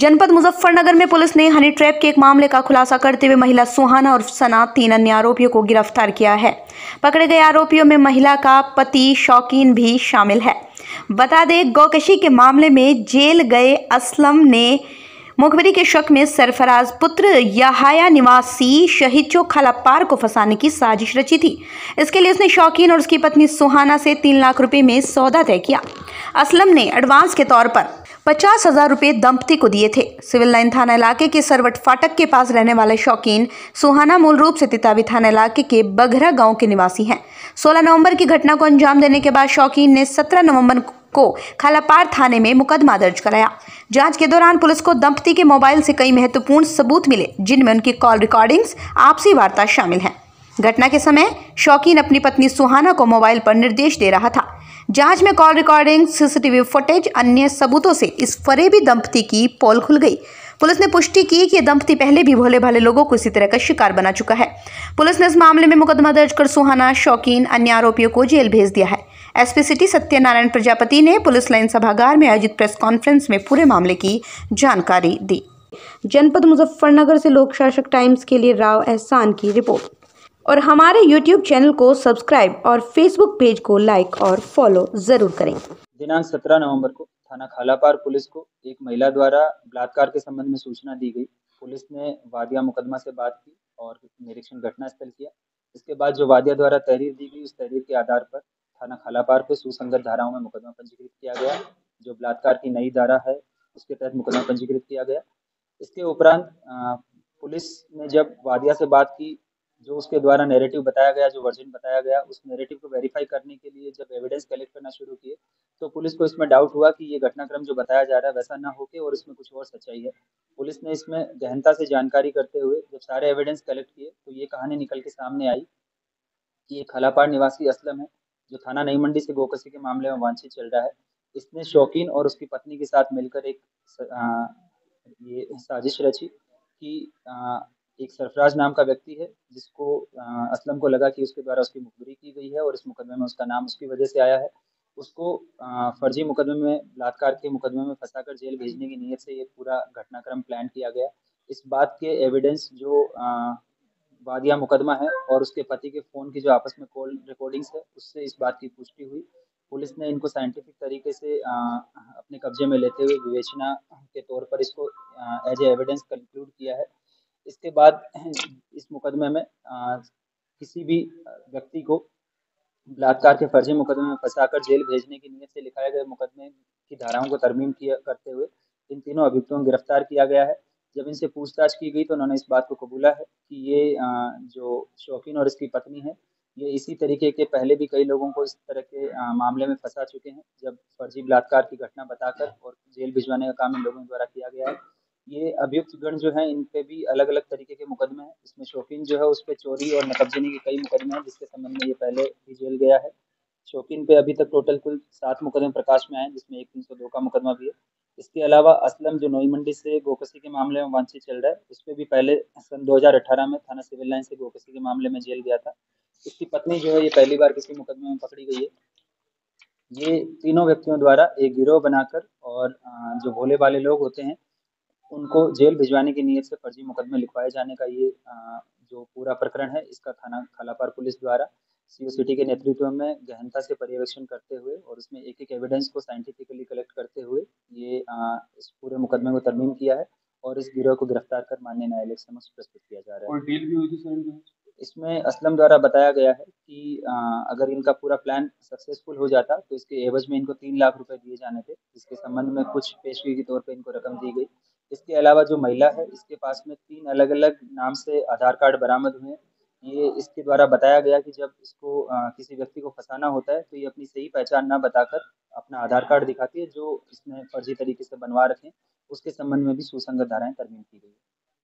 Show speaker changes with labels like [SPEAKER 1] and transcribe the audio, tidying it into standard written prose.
[SPEAKER 1] जनपद मुजफ्फरनगर में पुलिस ने हनी ट्रैप के एक मामले का खुलासा करते हुए महिला सुहाना और सना 3 अन्य आरोपियों को गिरफ्तार किया है। पकड़े गए आरोपियों में महिला का पति शौकीन भी शामिल है। बता दें, गौकशी के मामले में जेल गए असलम ने मुखबिरी के शक में सरफराज पुत्र यहाया निवासी शहीद चौक खलापार को फंसाने की साजिश रची थी। इसके लिए उसने शौकीन और उसकी पत्नी सुहाना से 3 लाख रुपए में सौदा तय किया। असलम ने एडवांस के तौर पर 50,000 रुपए दंपति को दिए थे। सिविल लाइन थाना इलाके के सरवट फाटक के पास रहने वाले शौकीन सुहाना मूल रूप से तितावी थाना इलाके के बघरा गांव के निवासी हैं। 16 नवंबर की घटना को अंजाम देने के बाद शौकीन ने 17 नवंबर को खलापार थाने में मुकदमा दर्ज कराया। जांच के दौरान पुलिस को दंपति के मोबाइल से कई महत्वपूर्ण सबूत मिले, जिनमें उनकी कॉल रिकॉर्डिंग्स, आपसी वार्ता शामिल है। घटना के समय शौकीन अपनी पत्नी सुहाना को मोबाइल पर निर्देश दे रहा था। जांच में कॉल रिकॉर्डिंग, सीसीटीवी फुटेज, अन्य सबूतों से इस फरेबी दंपति की पोल खुल गई। पुलिस ने पुष्टि की कि यह दंपति पहले भी भोले भाले लोगों को इसी तरह का शिकार बना चुका है। पुलिस ने इस मामले में मुकदमा दर्ज कर सुहाना, शौकीन, अन्य आरोपियों को जेल भेज दिया है। एसपी सिटी सत्यनारायण प्रजापति ने पुलिस लाइन सभागार में आयोजित प्रेस कॉन्फ्रेंस में पूरे मामले की जानकारी दी। जनपद मुजफ्फरनगर से लोक शासक टाइम्स के लिए राव एहसान की रिपोर्ट। और हमारे YouTube चैनल को सब्सक्राइब और Facebook पेज को लाइक और फॉलो जरूर करें।
[SPEAKER 2] दिनांक 17 नवंबर को थाना खालापार पुलिस को एक महिला द्वारा बलात्कार के संबंध में सूचना दी गई। पुलिस ने वादिया मुकदमा से बात की और निरीक्षण घटनास्थल किया। इसके बाद जो वादिया द्वारा तहरीर दी गई, उस तहरीर के आधार पर थाना खालापार पे सुसंगत धाराओं में मुकदमा पंजीकृत किया गया। जो बलात्कार की नई धारा है, उसके तहत मुकदमा पंजीकृत किया गया। इसके उपरांत पुलिस ने जब वादिया से बात की, जो उसके द्वारा नैरेटिव बताया गया, जो वर्जन बताया गया, उस नैरेटिव को वेरीफाई करने के लिए जब एविडेंस कलेक्ट करना शुरू किए, तो पुलिस को इसमें डाउट हुआ कि ये घटनाक्रम जो बताया जा रहा है वैसा ना होके और इसमें कुछ और सच्चाई है। पुलिस ने इसमें गहनता से जानकारी करते हुए जब सारे एविडेंस कलेक्ट किए, तो ये कहानी निकल के सामने आई कि एक खलापार निवासी असलम है, जो थाना नई मंडी से गोकशी के मामले में वांछित चल रहा है। इसने शौकीन और उसकी पत्नी के साथ मिलकर ये साजिश रची कि एक सरफराज नाम का व्यक्ति है, जिसको असलम को लगा कि उसके द्वारा उसकी मुखबिरी की गई है और इस मुकदमे में उसका नाम उसकी वजह से आया है। उसको फर्जी मुकदमे में, बलात्कार के मुकदमे में फंसाकर जेल भेजने की नीयत से ये पूरा घटनाक्रम प्लान किया गया। इस बात के एविडेंस जो वादिया मुकदमा है और उसके पति के फ़ोन की जो आपस में कॉल रिकॉर्डिंग्स है, उससे इस बात की पुष्टि हुई। पुलिस ने इनको साइंटिफिक तरीके से अपने कब्जे में लेते हुए विवेचना के तौर पर इसको एज ए एविडेंस कंक्लूड किया है। इसके बाद इस मुकदमे में किसी भी व्यक्ति को बलात्कार के फर्जी मुकदमे में फंसाकर जेल भेजने की नीयत से लिखाए गए मुकदमे की धाराओं को तरमीम किया करते हुए इन तीनों अभियुक्तों को गिरफ्तार किया गया है। जब इनसे पूछताछ की गई तो उन्होंने इस बात को कबूला है कि ये जो शौकीन और इसकी पत्नी है, ये इसी तरीके के पहले भी कई लोगों को इस तरह के मामले में फंसा चुके हैं, जब फर्जी बलात्कार की घटना बताकर और जेल भिजवाने का काम इन लोगों द्वारा किया गया है। ये अभियुक्त गण जो हैं, इन पे भी अलग अलग तरीके के मुकदमे हैं। इसमें शौकीन जो है, उस पे चोरी और नकबजनी के कई मुकदमे हैं, जिसके संबंध में ये पहले भी जेल गया है। शौकीन पे अभी तक टोटल कुल 7 मुकदमे प्रकाश में आए, जिसमें एक 302 का मुकदमा भी है। इसके अलावा असलम, जो नई मंडी से गोकशी के मामले में वांछित चल रहा है, उस पे भी पहले सन 2018 में थाना सिविल लाइन से गोकशी के मामले में जेल गया था। इसकी पत्नी जो है, ये पहली बार किसी मुकदमे में पकड़ी गई है। ये तीनों व्यक्तियों द्वारा एक गिरोह बनाकर और जो भोले भाले लोग होते हैं, उनको जेल भिजवाने की नीयत से फर्जी मुकदमे लिखवाए जाने का ये जो पूरा प्रकरण है, इसका थाना खालापार पुलिस द्वारा सीओ सिटी के नेतृत्व में गहनता से पर्यवेक्षण करते हुए और उसमें एक-एक एविडेंस को साइंटिफिकली कलेक्ट करते हुए ये इस पूरे मुकदमे को तरमीम किया है और इस गिरोह को गिरफ्तार कर माननीय न्यायालय के समक्ष प्रस्तुत किया जा रहा है।
[SPEAKER 3] और डील भी हुई थी सर?
[SPEAKER 2] इसमें असलम द्वारा बताया गया है कि अगर इनका पूरा प्लान सक्सेसफुल हो जाता तो इसके एवज में इनको 3 लाख रुपए दिए जाने थे, जिसके संबंध में कुछ पेशगी के तौर पे इनको रकम दी गई। इसके अलावा जो महिला है, इसके पास में 3 अलग-अलग नाम से आधार कार्ड बरामद हुए। ये इसके द्वारा बताया गया कि जब इसको किसी व्यक्ति को फँसाना होता है, तो ये अपनी सही पहचान ना बताकर अपना आधार कार्ड दिखाती है, जो इसने फर्जी तरीके से बनवा रखे हैं। उसके संबंध में भी सुसंगत धाराएँ तरमीम की गई है।